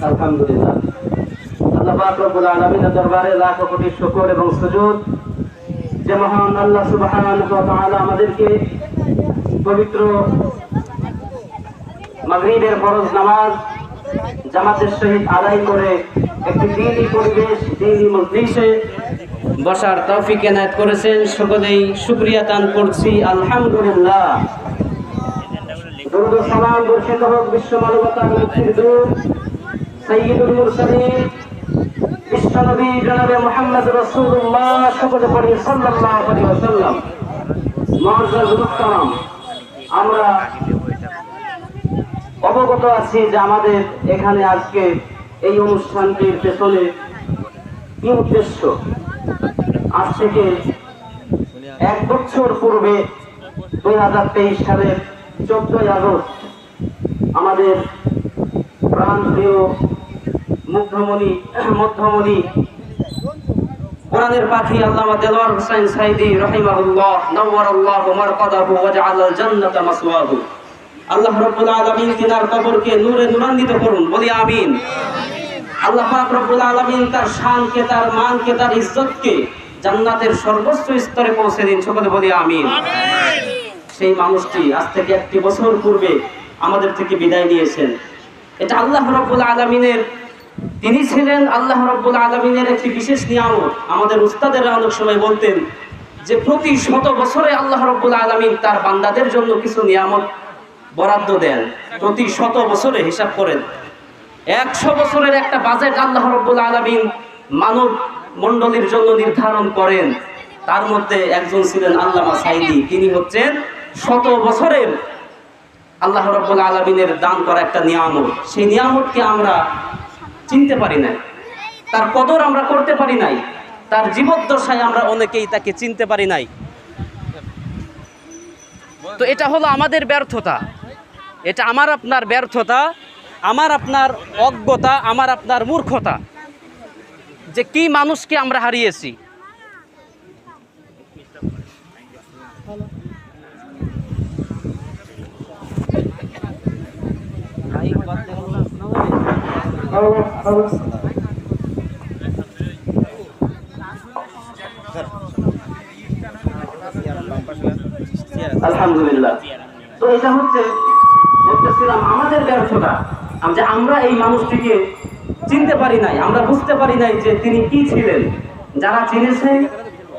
আলহামদুলিল্লাহ, আল্লাহ পাক রব্বুল আলামিনের দরবারে লাখ কোটি শুকর এবং সুজুদ যে মহান আল্লাহ সুবহানাহু ওয়া তাআলা আমাদেরকে পবিত্র মাগরিবের ফরজ নামাজ জামাতের সহিত আদায় করে একটি দ্বীনি পরিবেশ, দ্বীনি মজলিসে বসার তৌফিক এনায়েত করেছেন। সকলেই শুকরিয়া দান করছি, আলহামদুলিল্লাহ। দরুদ ও সালাম বর্ষিত হোক বিশ্ব মানবতার মুক্তির দূত সাইয়্যিদুল মুরসালিন বিশ্বনবী জনাবে মুহাম্মদ রাসূলুল্লাহ সকলে পড়ি সাল্লাল্লাহু আলাইহি ওয়াসাল্লাম। মুআজ্জাজ মুহতারাম, আমরা অবগত আছি যে আমাদের এখানে আজকে এই অনুষ্ঠানটির পেছনে কি উদ্দেশ্য। আজ থেকে 1 বছর পূর্বে 2023 সালের 14ই আগস্ট আমাদের প্রাণপ্রিয় মধ্যমণি কোরআনের পাখি আল্লামা দেলোয়ার হোসেন সাইদি রাহিমাহুল্লাহ নাওয়ারাল্লাহু মারকাদাহু ওয়া জাআলাল জান্নাতা মাসওয়াহু। আল্লাহ রাব্বুল আলামিন তিনার কবরকে নূরে নূরান্বিত করুন, বলি আমিন। আল্লাহ পাক রব্বুল আলামিন তার শানকে, তার মানকে, তার ইজ্জতকে জান্নাতের সর্বোচ্চ স্তরে পৌঁছে দিন, সকলে বলি আমিন। সেই মানুষটি আজ থেকে 1 বছর পূর্বে আমাদের থেকে বিদায় নিয়েছেন। এটা আল্লাহ রাব্বুল আলামিনের, তিনি ছিলেন আল্লাহ রাব্বুল আলামিনের একটি বিশেষ নিয়ামত। আমাদের উস্তাদেরা অনেক সময় বলতেন যে প্রতি 100 বছরে আল্লাহ রাব্বুল আলামিন তার বান্দাদের জন্য কিছু নিয়ামত বরাদ্দ দেন। প্রতি 100 বছরে হিসাব করেন, 100 বছরের একটা বাজেট আল্লাহ রাব্বুল আলামিন মানব মণ্ডলীর জন্য নির্ধারণ করেন। তার মধ্যে একজন ছিলেন আল্লামা সাইদি। তিনি হচ্ছেন 100 বছরের আল্লাহ রাব্বুল আলামিনের দান করা একটা নিয়ামত। সেই নিয়ামতকে আমরা চিনতে পারি নাই, তার কদর আমরা করতে পারি নাই, তার জীবদ্দশায় আমরা অনেকেই তাকে চিনতে পারি নাই। তো এটা হলো আমাদের ব্যর্থতা, এটা আমার আপনার ব্যর্থতা, আমার আপনার অজ্ঞতা, আমার আপনার মূর্খতা, যে কি মানুষকে আমরা হারিয়েছি। আলহামদুলিল্লাহ। তো এটা বলতেছিলাম আমাদের ব্যর্থতা, যে আমরা এই মানুষটিকে চিনতে পারি নাই, আমরা বুঝতে পারি নাই যে তিনি কি ছিলেন। যারা চিনেছেন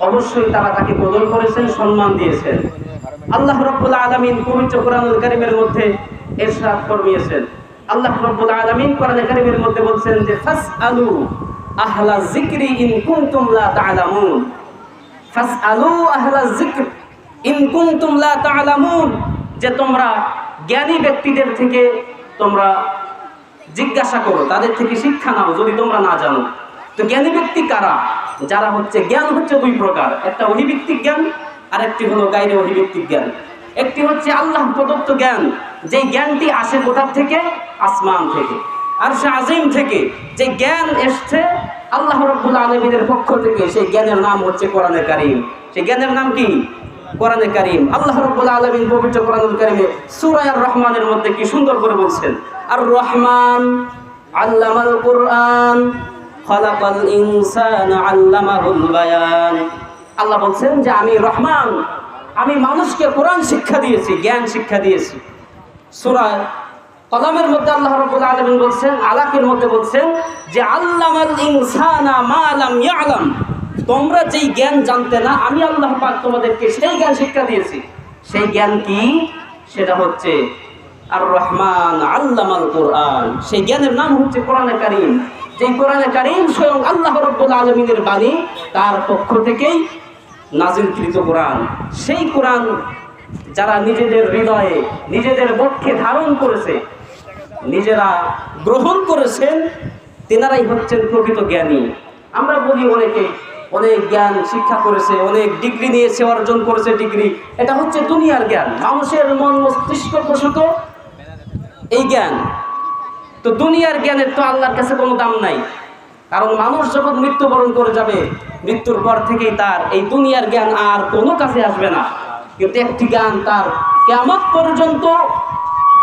অবশ্যই তারা তাকে কদর করেছেন, সম্মান দিয়েছেন। আল্লাহ রাব্বুল আলামিন পবিত্র কোরআনুল কারীমের মধ্যে ইরশাদ ফরমিয়েছেন। আল্লাহ রাব্বুল আলামিন কোরআনুল কারীমের মধ্যে বলছেন যে ফাসআলু আহলা যিকরি ইন কুনতুম লা তা'লামুন। ফাসআলু আহলা যিকর ইন কুনতুম লা তা'লামুন, যে তোমরা জ্ঞানী ব্যক্তিদের থেকে তোমরা জিজ্ঞাসা করো, তাদের থেকে শিক্ষা নাও যদি তোমরা না জানো। তো জ্ঞানী ব্যক্তি কারা? যারা জ্ঞান হচ্ছে 2 প্রকার, একটা অভিব্যক্তিক জ্ঞান আর একটি হলো গায়রে অভিব্যক্তিক জ্ঞান। একটি হচ্ছে আল্লাহ প্রদত্ত জ্ঞান, যে জ্ঞানটি আসে কোথা থেকে? আসমান থেকে, আরশে আজিম থেকে যে জ্ঞান এসছে আল্লাহ রাব্বুল আলামিনের পক্ষ থেকে, সেই জ্ঞানের নাম হচ্ছে কোরআনে কারীম। সেই জ্ঞানের নাম কি? কোরআনে কারীম। আল্লাহ রাব্বুল আলামিন পবিত্র কোরআনুল কারীমে সূরা আর রহমানের মধ্যে কি সুন্দর করে বলছেন, আর রহমান আল্লামাল কুরআন খালাকাল ইনসানা আল্লামাহুল বায়ান। আল্লাহ বলছেন যে আমি রহমান, আমি মানুষকে কোরআন শিক্ষা দিয়েছি, জ্ঞান শিক্ষা দিয়েছি। সূরা কলামের মধ্যে আল্লাহ রাব্বুল আলামিন বলছেন, আলাকের মধ্যে বলছেন যে আল্লামাল ইনসানা মা লাম ইয়ালাম, তোমরা যেই জ্ঞান জানতে না আমি আল্লাহ পাক তোমাদেরকে সেই জ্ঞান শিক্ষা দিয়েছি। সেই জ্ঞান কি? সেটা হচ্ছে আর রহমান আল্লামাল কুরআন। সেই জ্ঞানের নাম হচ্ছে কোরআনে কারীম। যে কোরআনে কারীম স্বয়ং আল্লাহ রাব্বুল আলামিনের বাণী, তার পক্ষ থেকেই নাজিলকৃত কোরআন। সেই কোরআন যারা নিজেদের হৃদয়ে, নিজেদের বক্ষে ধারণ করেছে, নিজেরা গ্রহণ করেছেন, তেনারাই হচ্ছেন প্রকৃত জ্ঞানী। আমরা বলি অনেকে অনেক জ্ঞান শিক্ষা করেছে, অনেক ডিগ্রি নিয়েছে, অর্জন করেছে ডিগ্রি, এটা হচ্ছে দুনিয়ার জ্ঞান, মানুষের মন মস্তিষ্ক প্রসূত এই জ্ঞান। তো দুনিয়ার জ্ঞানের তো আল্লাহর কাছে কোনো দাম নাই, কারণ মানুষ যখন মৃত্যুবরণ করে যাবে, মৃত্যুর পর থেকেই তার এই দুনিয়ার জ্ঞান আর কোনো কাছে আসবে না। কিন্তু একটি জ্ঞান তার কিয়ামত পর্যন্ত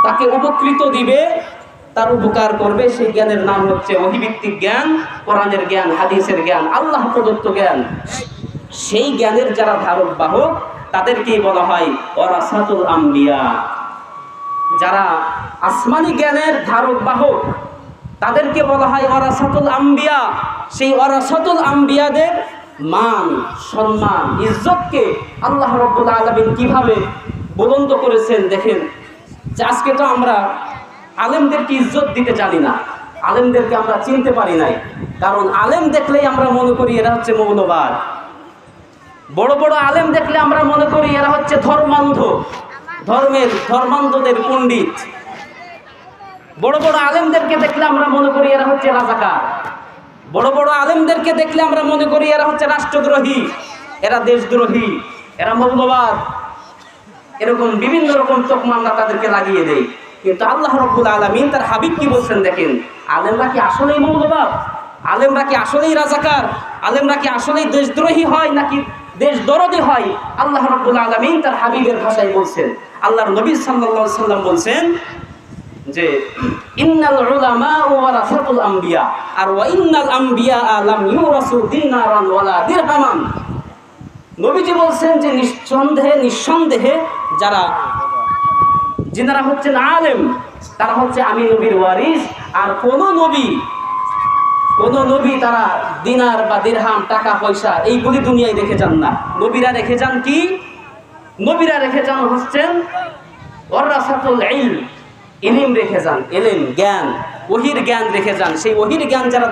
তাকে উপকৃত দিবে, তার উপকার করবে, সেই জ্ঞানের নাম হচ্ছে ওহীভিত্তিক জ্ঞান, কোরআনের জ্ঞান, হাদিসের জ্ঞান, আল্লাহ প্রদত্ত জ্ঞান। সেই জ্ঞানের যারা ধারক বাহক তাদেরকেই বলা হয় ওয়ারাসাতুল আম্বিয়া। যারা আসমানি জ্ঞানের ধারক বাহক তাদেরকে বলা হয় ওয়ারাসাতুল আম্বিয়া। সেই ওয়ারাসাতুল আম্বিয়াদের মান, সম্মান, ইজ্জতকে আল্লাহ রাব্বুল আলামিন কিভাবে বুলন্দ করেছেন দেখেন। যে আজকে তো আমরা আলেমদেরকে ইজ্জত দিতে জানি না, আলেমদেরকে আমরা চিনতে পারি নাই, কারণ আলেম দেখলেই আমরা মনে করি এরা হচ্ছে মৌলবাদ। বড় বড় আলেম দেখলে আমরা মনে করি এরা হচ্ছে ধর্মান্ধ, ধর্মান্ধদের পণ্ডিত। বড় বড় আলেমদেরকে দেখলে আমরা মনে করি এরা হচ্ছে রাজাকার। বড় বড় আলেমদেরকে দেখলে আমরা মনে করি এরা হচ্ছে রাষ্ট্রদ্রোহী, এরা দেশদ্রোহী, এরা মৌলবাদ। এরকম বিভিন্ন রকম তকমা আমরা তাদেরকে লাগিয়ে দেই। কিন্তু আল্লাহ রাব্বুল আলামিন তার হাবিব কি বলছেন দেখেন, আলেমরা কি আসলেই মৌলবাদ? আলেমরা কি আসলেই রাজাকার? আলেমরা কি আসলেই দেশদ্রোহী হয় নাকি দেশদরদী হয়? আল্লাহ রাব্বুল আলামিন তার হাবিবের ভাষায় বলছেন। আল্লাহর নবী সাল্লাল্লাহু আলাইহি সাল্লাম বলছেন যে ইন্নাল উলামা ওয়ারাসাতুল আম্বিয়া, আর ওয়া ইন্নাল আম্বিয়া লাম ইউরাসু দিনারান ওয়ালা দিরহামান। নবীজি বলছেন যে নিঃসন্দেহে যারা হচ্ছেন আলেম তারা হচ্ছে আমি নবীর ওয়ারিস। আর কোন নবী তারা দিনার বা দিরহাম, টাকা পয়সা এইগুলি দুনিয়ায় রেখে যান না। নবীরা রেখে যান কি? নবীরা রেখে যান হচ্ছেন ওয়ারাসাতুল ইলম, ইলম রেখে যান, ইলম জ্ঞান, ওহির জ্ঞান রেখে যান। সেই ওহির জ্ঞান যারা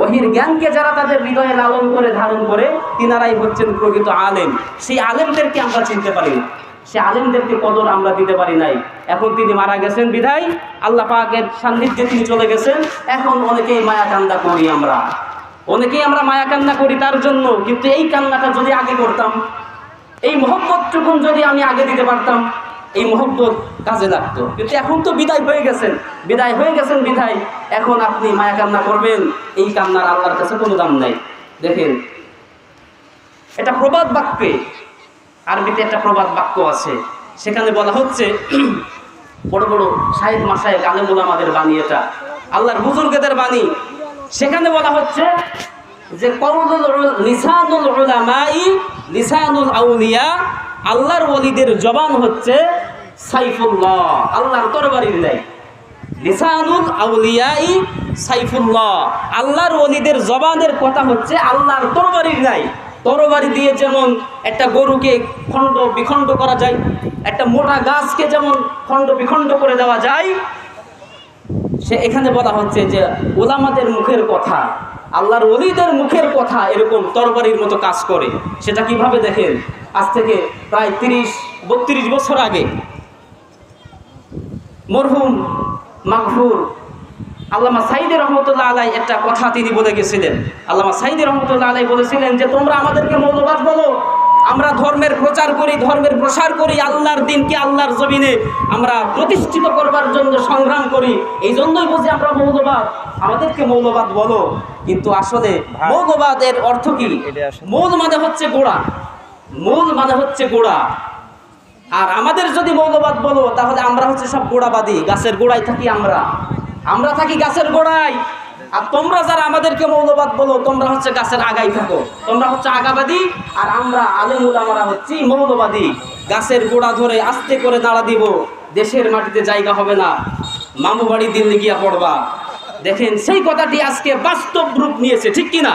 ওহির জ্ঞানকে যারা তাদের হৃদয়ে লালন করে ধারণ করে তিনারাই হচ্ছেন প্রকৃত আলেম। সেই আলেমদেরকে আমরা চিনতে পারি না, সে আলেমদেরকে কদর আমরা দিতে পারি নাই। এখন তিনি মারা গেছেন বিধায়, আল্লাহ পাকের সান্নিধ্যে তিনি চলে গেছেন। এখন অনেকেই মায়া কান্না করি, আমরা মায়া কান্না করি তার জন্য। কিন্তু এই কান্নাটা যদি আগে করতাম, এই মহব্বতটুকু যদি আমি আগে দিতে পারতাম, এই মহব্বত কাজে লাগতো। কিন্তু এখন তো বিদায় হয়ে গেছেন বিদায় এখন আপনি মায়া কান্না করবেন, এই কান্নার আল্লাহর কাছে কোনো দাম নাই। দেখেন, এটা প্রবাদ বাক্যে, আরবিতে একটা প্রবাদ বাক্য আছে, সেখানে বলা হচ্ছে বড় বড় শায়েখ মাশায়েখ আলেম উলামাদের বাণী, এটা আল্লাহর বুজুর্গদের বাণী। সেখানে বলা হচ্ছে যে লিসানুল উলামাই লিসানুল আউলিয়া, আল্লাহর ওলিদের জবান হচ্ছে সাইফুল্লাহ, আল্লাহর তরবারির ন্যায়। লিসানুল আউলিয়াই সাইফুল্লাহ, আল্লাহর ওলিদের জবানের কথা হচ্ছে আল্লাহর তরবারির ন্যায়। তরবারি দিয়ে যেমন একটা গরুকে খণ্ড বিখণ্ড করা যায়, একটা মোটা গাছকে যেমন খণ্ড বিখণ্ড করে দেওয়া যায়, সে এখানে বলা হচ্ছে যে ওলামাদের মুখের কথা, আল্লাহর ওলিদের মুখের কথা এরকম তরবারির মতো কাজ করে। সেটা কিভাবে দেখেন, আজ থেকে প্রায় 30-32 বছর আগে মরহুম মাগফুর আল্লামা সাইদি রহমতুল্লাহ আলাই একটা কথা তিনি বলে গেছিলেন। আল্লামা সাইদি রহমতুল্লাহ আলাই বলেছিলেন যে তোমরা আমাদেরকে মৌলবাদ বলো, আমরা ধর্মের প্রচার করি, ধর্মের প্রসার করি, আল্লাহর দিনকে আল্লাহর জমিনে আমরা প্রতিষ্ঠিত করবার জন্য সংগ্রাম করি, এই জন্যই বুঝি আমরা মৌলবাদ, আমাদেরকে মৌলবাদ বলো। কিন্তু আসলে মৌলবাদের অর্থ কি? মূল মানে হচ্ছে গোড়া, মূল মানে হচ্ছে গোড়া। আর আমাদের যদি মৌলবাদ বলো তাহলে আমরা হচ্ছে সব গোড়াবাদী, গাছের গোড়ায় থাকি আমরা থাকি গাছের গোড়ায়। আর তোমরা যারা আমাদেরকে মৌলবাদ বলো তোমরা হচ্ছে গাছের আগায় থাকো, তোমরা হচ্ছে আগাবাদী। আর আমরা আলেম উলামারা হচ্ছি মৌলবাদী, গাছের গোড়া ধরে আস্তে করে নাড়া দিব, দেশের মাটিতে জায়গা হবে না, মামু বাড়ি দিল্লি গিয়া পড়বা। দেখেন, সেই কথাটি আজকে বাস্তব রূপ নিয়েছে, ঠিক কিনা?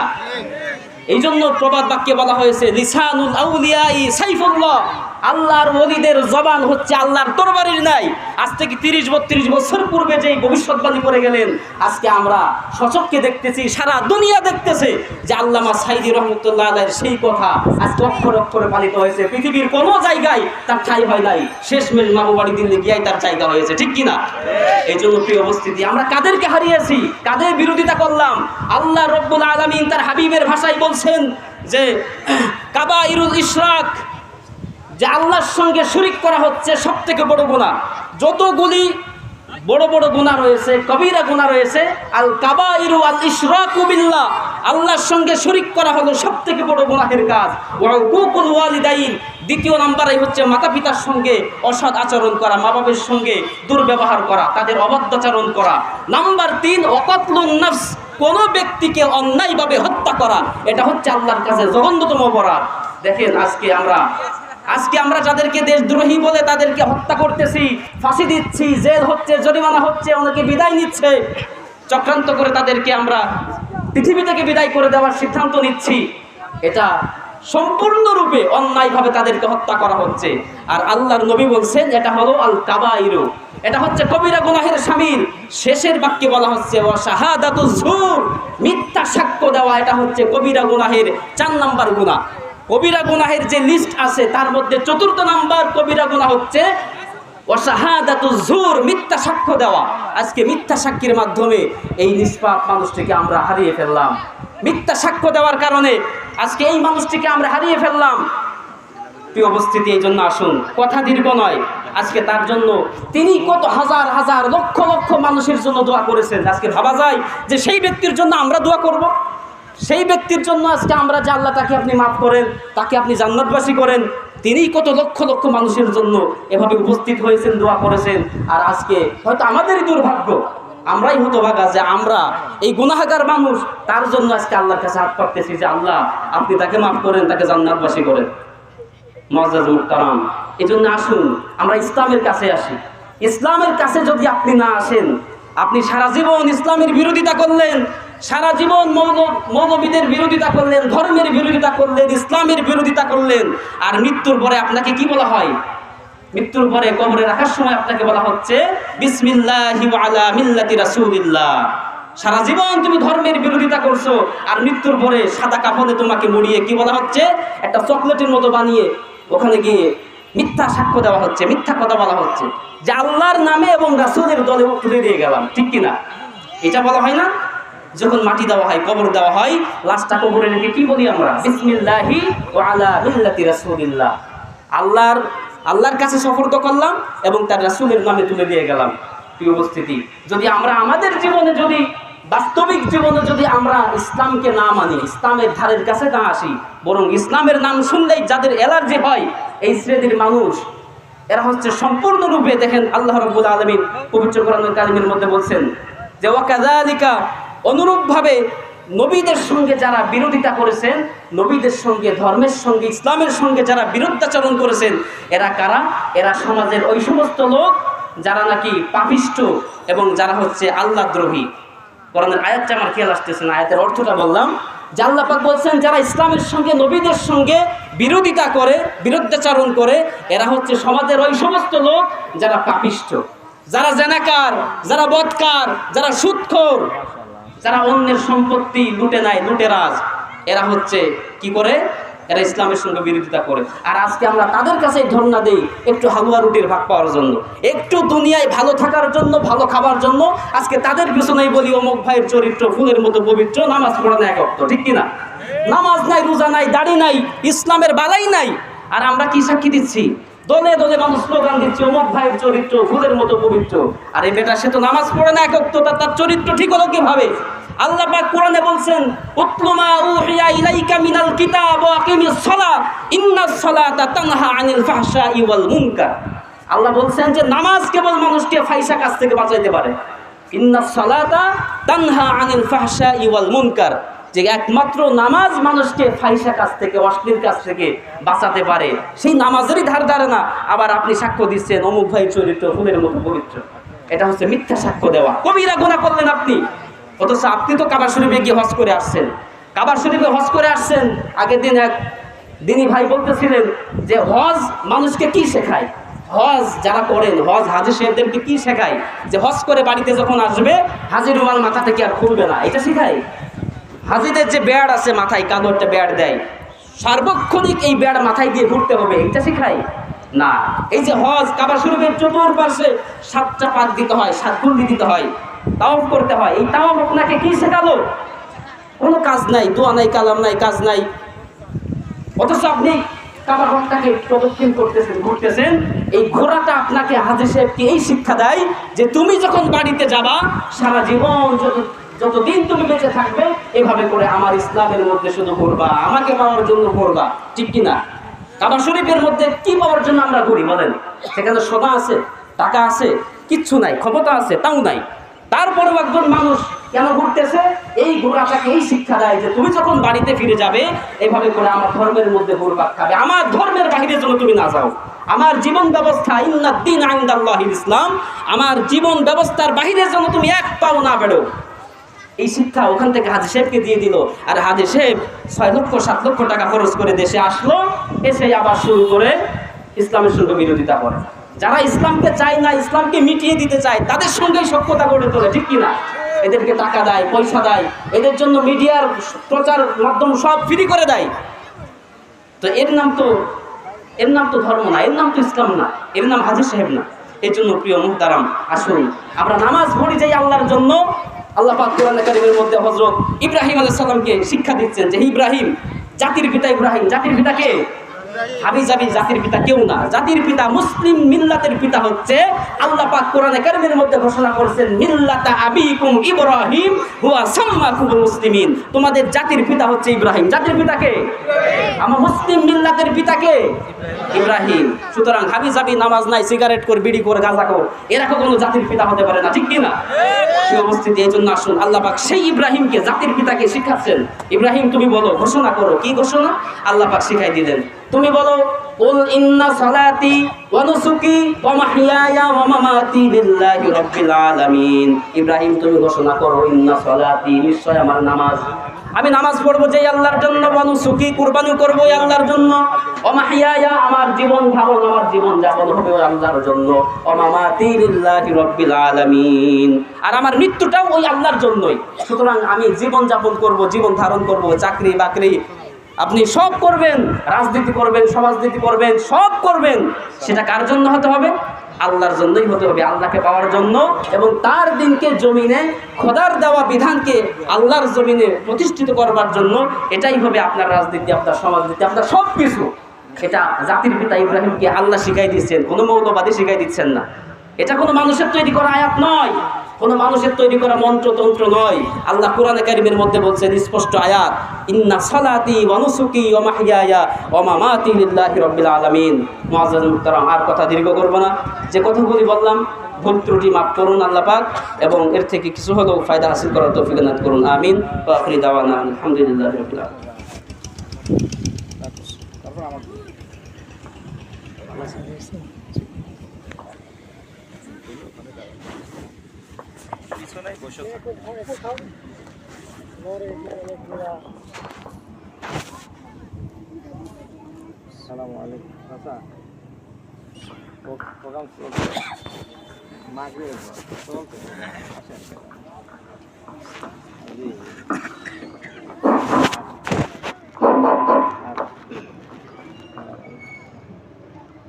এই জন্য প্রবাদ বাক্যে বলা হয়েছে লিসানুল আউলিয়াই সাইফুল্লাহ, আল্লাহর ওলিদের জবান হচ্ছে আল্লাহর তরবারির ন্যায়। আজ থেকে 30-32 বছর পূর্বে যেই ভবিষ্যৎবাণী করে গেলেন, আজকে আমরা সচক্ষে দেখতেছি, সারা দুনিয়া দেখতেছে যে আল্লামা সাইদি রহমতুল্লাহ আলাইহির সেই কথা আজকে অক্ষরে অক্ষরে পালিত হয়েছে। পৃথিবীর কোনো জায়গায় তার ঠাঁই হয় নাই, শেষমেশ মামু বাড়ি দিল্লি গিয়াই তার জায়গা হয়েছে, ঠিক কিনা? এই জন্য প্রিয় উপস্থিতি, আমরা কাদেরকে হারিয়েছি, কাদের বিরোধিতা করলাম? আল্লাহ রব্বুল আলামিন তার হাবিবের ভাষায় বলছেন যে কাবাইরুল ইশরাক, যে আল্লাহর সঙ্গে শরীক করা হচ্ছে সবথেকে বড় গুনাহ। যতগুলি বড় বড় গুনাহ রয়েছে, কবিরা গুনাহ রয়েছে, আল কাবাইরু আল ইশরাকু বিল্লাহ, আল্লাহর সঙ্গে শরীক করা হলো সবথেকে বড় গুনাহের কাজ। ওয়া হুকুকুল ওয়ালিদাইন, দ্বিতীয় নাম্বারে হচ্ছে মাতা পিতার সঙ্গে অসৎ আচরণ করা, মা বাবার সঙ্গে দুর্ব্যবহার করা, তাদের অবাধ্যাচরণ করা। নাম্বার 3 ওয়াকাতলুন নাফস, কোনো ব্যক্তিকে অন্যায়ভাবে হত্যা করা, এটা হচ্ছে আল্লাহর কাছে জঘন্যতম অপরাধ। দেখেন আজকে আমরা যাদেরকে দেশদ্রোহী বলে তাদেরকে হত্যা করতেছি, ফাঁসি দিচ্ছি, জেল হচ্ছে, জরিমানা হচ্ছে, অনেকে বিদায় নিচ্ছে, চক্রান্ত করে তাদেরকে আমরা পৃথিবী থেকে বিদায় করে দেওয়ার সিদ্ধান্ত নিচ্ছি। এটা সম্পূর্ণরূপে অন্যায়ভাবে তাদেরকে হত্যা করা হচ্ছে। আর আল্লাহর নবী বলছেন এটা হলো আল কাবাইরু, এটা হচ্ছে কবিরা গুনাহের শামিল। শেষের বাক্যে বলা হচ্ছে ওয়া শাহাদাতুজ যুর, মিথ্যা সাক্ষ্য দেওয়া, এটা হচ্ছে কবিরা গুনাহের 4 নাম্বার গুনাহ। কবিরা গুনাহের যে লিস্ট আছে তার মধ্যে 4র্থ নাম্বার কবিরা গুনাহ হচ্ছে ওয়া শাহাদাতুজ যুর, মিথ্যা সাক্ষ্য দেওয়া। আজকে মিথ্যা সাক্ষীর মাধ্যমে এই নিষ্পাপ মানুষটিকে আমরা হারিয়ে ফেললাম। মিথ্যা সাক্ষ্য দেওয়ার কারণে আজকে এই মানুষটিকে আমরা হারিয়ে ফেললাম। প্রিয় উপস্থিতি, এই জন্য আসুন, কথা দীর্ঘ নয়, আজকে তার জন্য তিনি কত হাজার হাজার লক্ষ লক্ষ মানুষের জন্য দোয়া করেছেন। আজকে ভাবা যায় যে সেই ব্যক্তির জন্য আমরা দোয়া করব, সেই ব্যক্তির জন্য আজকে আমরা যে আল্লাহ তাকে আপনি মাফ করেন, তাকে আপনি জান্নাতবাসী করেন। তিনি কত লক্ষ লক্ষ মানুষের জন্য এভাবে উপস্থিত হয়েছেন, দোয়া করেছেন। আর আজকে হয়তো আমাদেরই দুর্ভাগ্য, আমরাই হতভাগা যে আমরা এই গুনাহগার মানুষ, তার জন্য আজকে আল্লাহর কাছে হাত পাততেছি যে আল্লাহ আপনি তাকে মাফ করেন, তাকে জান্নাতবাসী করেন। মুআজ্জাজ মুহতারাম, এই জন্য আসুন আমরা ইসলামের কাছে আসি। ইসলামের কাছে যদি আপনি না আসেন, আপনি সারা জীবন ইসলামের বিরোধিতা করলেন, সারা জীবন মৌলবীদের বিরোধিতা করলেন, ধর্মের বিরোধিতা করলেন, ইসলামের বিরোধিতা করলেন, আর মৃত্যুর পরে আপনাকে কি বলা হয়? মৃত্যুর পরে কবরে রাখার সময় আপনাকে বলা হচ্ছে বিসমিল্লাহি ওয়া আলা মিল্লাতি রাসূলিল্লাহ। সারা জীবন তুমি ধর্মের বিরোধিতা করছো, আর মৃত্যুর পরে সাদা কাফনে তোমাকে মুড়িয়ে কি বলা হচ্ছে? একটা চকলেটের মতো বানিয়ে ওখানে গিয়ে মিথ্যা সাক্ষ্য দেওয়া হচ্ছে, মিথ্যা কথা বলা হচ্ছে যে আল্লাহর নামে এবং রাসূলের দলে তুলে দিয়ে গেলাম। ঠিক কিনা? এটা বলা হয় না? যখন মাটি দেওয়া হয়, কবর দেওয়া হয়, লাশটা কবরে রেখে কি বলি আমরা? বিসমিল্লাহি ওয়া আলা মিল্লাতি রাসূলিল্লাহ। আল্লাহর কাছে সুপর্দ করলাম এবং তার রাসূলের নামে তুলে দিয়ে গেলাম। প্রিয় উপস্থিতি, যদি আমরা আমাদের জীবনে, যদি বাস্তবিক জীবনে যদি আমরা ইসলামকে না মানি, ইসলামের ধারের কাছে না আসি, বরং ইসলামের নাম শুনলেই যাদের অ্যালার্জি হয়, এই শ্রেণীর মানুষ, এরা হচ্ছে সম্পূর্ণরূপে, দেখেন আল্লাহ রাব্বুল আলামিন পবিত্র কোরআনুল কারীমের মধ্যে বলছেন যে ওয়াকাযালিকা, অনুরূপভাবে নবীদের সঙ্গে যারা বিরোধিতা করেছেন, নবীদের সঙ্গে, ধর্মের সঙ্গে, ইসলামের সঙ্গে যারা বিরুদ্ধাচরণ করেছেন, এরা কারা? এরা সমাজের ওই সমস্ত লোক যারা নাকি পাপিষ্ঠ এবং যারা হচ্ছে আল্লাহদ্রোহী। কোরআনের আয়াতটা আমার খেয়াল আসতেছে না, আয়াতের অর্থটা বললাম যে আল্লাহ পাক বলছেন যারা ইসলামের সঙ্গে, নবীদের সঙ্গে বিরোধিতা করে, বিরুদ্ধাচরণ করে, এরা হচ্ছে সমাজের ওই সমস্ত লোক যারা পাপিষ্ঠ, যারা জেনাকার, যারা বদকার, যারা সুদখোর, যারা অন্যের সম্পত্তি লুটে নেয়, লুটেরাজ। এরা হচ্ছে কি করে? এরা ইসলামের সঙ্গে বিরোধিতা করে। আর আজকে আমরা তাদের কাছে ধর্ণা দেই একটু হালুয়া রুটির ভাগ পাওয়ার জন্য, একটু দুনিয়ায় ভালো থাকার জন্য, ভালো খাবার জন্য। আজকে তাদের পিছনেই বলি অমুক ভাইয়ের চরিত্র ফুলের মতো পবিত্র, নামাজ পড়া না এক ওয়াক্ত। ঠিক কিনা? নামাজ নাই, রোজা নাই, দাড়ি নাই, ইসলামের বালাই নাই। আর আমরা কি সাক্ষী দিচ্ছি? দলে দলে মানুষ স্লোগান দিচ্ছে অমুক ভাইয়ের চরিত্র ফুলের মতো পবিত্র। আর এই বেটা, সে তো নামাজ পড়ে না এক ওয়াক্ত, তার চরিত্র ঠিক হলো কিভাবে? আল্লাহ পাক কোরআনে বলছেন উতলু মা উহিয়া ইলাইকা মিনাল কিতাব ওয়া আকিমিস সালাত ইন্নাস সালাতা তানহা আনিল ফাহশাই ওয়াল মুনকার। আল্লাহ বলছেন যে নামাজ কেবল মানুষকে ফাহিশা কাজ থেকে বাঁচাইতে পারে। ইন্নাস সালাতা তানহা আনিল ফাহশাই ওয়াল মুনকার, যে একমাত্র নামাজ মানুষকে ফাহিশা কাজ থেকে, অশ্লীল কাজ থেকে বাঁচাতে পারে। সেই নামাজেরই ধার ধারে না, আবার আপনি সাক্ষ্য দিচ্ছেন অমুক ভাইয়ের চরিত্র ফুলের মতো পবিত্র। এটা হচ্ছে মিথ্যা সাক্ষ্য দেওয়া, কবিরা গুনাহ করলেন আপনি। অথচ আপনি তো কাবা শরীফে গিয়ে হজ করে আসছেন। কাবা শরীফে হজ করে আসছেন, আগের দিন এক দিনী ভাই বলতেছিলেন যে হজ মানুষকে কি শেখায়? হজ যারা করেন, হজ হাজি সাহেবদেরকে কি শেখায়? যে হজ করে বাড়িতে যখন আসবে, হাজির রুমাল মাথা থেকে আর খুলবে না, এটা শেখায়। হাজিদের যে বেড় আছে মাথায়, কালো একটা বেড় দেয়, সার্বক্ষণিক এই বেড় মাথায় দিয়ে ঘুরতে হবে, এটা শেখায় না। এই যে হজ, কাবা শরীফের চতুর্পাশে 7টা পাক দিতে হয়, 7 কুল্লি দিতে হয়, তাওয়াফ করতে হয়। এই তাওয়াফ আপনাকে কি শেখালো? কোনো কাজ নাই, দোয়া নাই, কালাম নাই, কাজ নাই। অথচ আপনি কাবা ঘরটাকে প্রদক্ষিণ করতেছেন, ঘুরতেছেন। এই ঘোরাটা আপনাকে, হাজী সাহেবকে এই শিক্ষা দেয় যে তুমি যখন বাড়িতে যাবা, সারা জীবন যতদিন তুমি বেঁচে থাকবে, এভাবে করে আমার ইসলামের মধ্যে শুধু ঘুরবা, আমাকে পাওয়ার জন্য ঘুরবা। ঠিক কিনা? কাবা শরীফের মধ্যে কি পাওয়ার জন্য আমরা ঘুরি বলেন? সেখানে সোনা আছে, টাকা আছে, কিচ্ছু নাই, ক্ষমতা আছে তাও নাই। তারপরেও একজন মানুষ কেন ঘুরতেছে? এই ঘোরাটাকে এই শিক্ষা দেয় যে তুমি যখন বাড়িতে ফিরে যাবে এভাবে করে আমার ধর্মের মধ্যে ঘুরপাক খাবে, আমার ধর্মের বাহিরে যেন তুমি না যাও। আমার জীবন ব্যবস্থা ইন্নাদ্দীন ইনদাল্লাহিল ইসলাম, আমার জীবন ব্যবস্থার বাহিরে যেন তুমি এক পাও না বেরো। এই শিক্ষা ওখান থেকে হাজী সাহেবকে দিয়ে দিল। আর হাজী সাহেব 6 লক্ষ 7 লক্ষ টাকা খরচ করে দেশে আসলো, এসে আবার শুরু করে ইসলামের সঙ্গে বিরোধিতা করে। যারা ইসলামকে চায় না, ইসলামকে মিটিয়ে দিতে চায়, তাদের সঙ্গেই সখ্যতা গড়ে তোলে, ঠিক কিনা? এদেরকে টাকা দেয়, পয়সা দেয়, এদের জন্য মিডিয়ার প্রচার মাধ্যম সব ফ্রি করে দেয়। তো এর নাম তো ধর্ম না, এর নাম তো ইসলাম না, এর নাম হাজী সাহেব না। এই জন্য প্রিয় মুহতারাম, আসুন আমরা নামাজ পড়ি যাই আল্লাহর জন্য। আল্লাহ পাক কোরআনে কারীমের মধ্যে হযরত ইব্রাহিম আলাইহিস সালামকে শিক্ষা দিচ্ছেন যে হে ইব্রাহিম, জাতির পিতা ইব্রাহিম। জাতির পিতা কে? হাবিজাবি জাতির পিতা কেউ না। জাতির পিতা, মুসলিম মিল্লাতের পিতা হচ্ছে আল্লাহ পাক কোরআনে কারীমের মধ্যে ঘোষণা করেছেন মিল্লাতা আবিকুম ইব্রাহিম হুয়া সাম্মাকুমুল মুসলিমিন। তোমাদের জাতির পিতা হচ্ছে ইব্রাহিম। জাতির পিতা কে? আমার মুসলিম মিল্লাতের পিতা কে? ইব্রাহিম। সুতরাং হাবিজাবি, নামাজ নাই, সিগারেট কর, বিড়ি কর, গাঁজা কর, এরা কোনো জাতির পিতা হতে পারে না, ঠিক কি না? এই অবস্থিতি। এই জন্য আসুন আল্লাহ পাক সেই ইব্রাহিমকে, জাতির পিতাকে শিখাচ্ছেন। ইব্রাহিম তুমি বলো, ঘোষণা করো। কি ঘোষণা? আল্লাহ পাক শিখাই দিলেন। তুমি বলো কুল ইন্না সালাতি ওয়া নুসুকি ওয়া মাহইয়ায়া ওয়া মামাতি লিল্লাহি রাব্বিল আলামিন। ইব্রাহিম তুমি ঘোষণা করো ইন্না সালাতি, নিশ্চয় আমার নামাজ, আমি নামাজ পড়বো যে আল্লাহর জন্য, ওয়া নুসুকি কুরবানি করবো আল্লাহর জন্য, ওয়া মাহইয়ায়া আমার জীবন ধারণ, আমার জীবন যাপন হবে আল্লাহর জন্য, ওয়া মামাতি লিল্লাহি রাব্বিল আলামিন, আর আমার মৃত্যুটাও ওই আল্লাহর জন্যই। সুতরাং আমি জীবন যাপন করব, জীবন ধারণ করব, চাকরি বাকরি আপনি সব করবেন, রাজনীতি করবেন, সমাজনীতি করবেন, সব করবেন, সেটা কার জন্য হতে হবে? আল্লাহর জন্যই হতে হবে, আল্লাহকে পাওয়ার জন্য। এবং তার দিনকে জমিনে, খোদার দেওয়া বিধানকে আল্লাহর জমিনে প্রতিষ্ঠিত করবার জন্য। এটাই হবে আপনার রাজনীতি, আপনার সমাজনীতি, আপনার সব কিছু। এটা জাতির পিতা ইব্রাহিমকে আল্লাহ শিখাই দিচ্ছেন, কোনো মৌলবাদী শিখাই দিচ্ছেন না। এটা কোনো মানুষের তৈরি করা আয়াত নয়, কোনো মানুষের তৈরি করা মন্ত্রতন্ত্র নয়। আল্লাহ কোরআনে কারীমের মধ্যে বলছেন স্পষ্ট আয়াত, ইন্না সালাতি ওয়া নুসুকি ওয়া মাহইয়ায়া ওয়া মামাতি লিল্লাহি রাব্বিল আলামিন। মুআজ্জাজ মুহতারাম, আর কথা দীর্ঘ করব না। যে কথাগুলি বললাম ভুল ত্রুটি মাফ করুন আল্লাহ পাক, এবং এর থেকে কিছু হলেও ফায়দা হাসিল করার তৌফিক দান করুন। আমিন। ওয়া আখিরু দাওয়ানা আলহামদুলিল্লাহি রাব্বিল আলামিন। আসসালামু আলাইকুম চাচা, প্রোগ্রাম মাগরিব চলতে আসেন। জি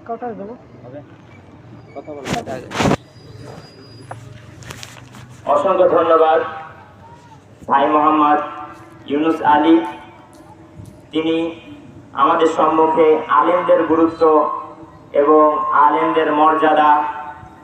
কটায় দেবো হবে কথা বলতে। অসংখ্য ধন্যবাদ ভাই মোহাম্মদ ইউনুস আলী। তিনি আমাদের সম্মুখে আলেমদের গুরুত্ব এবং আলেমদের মর্যাদা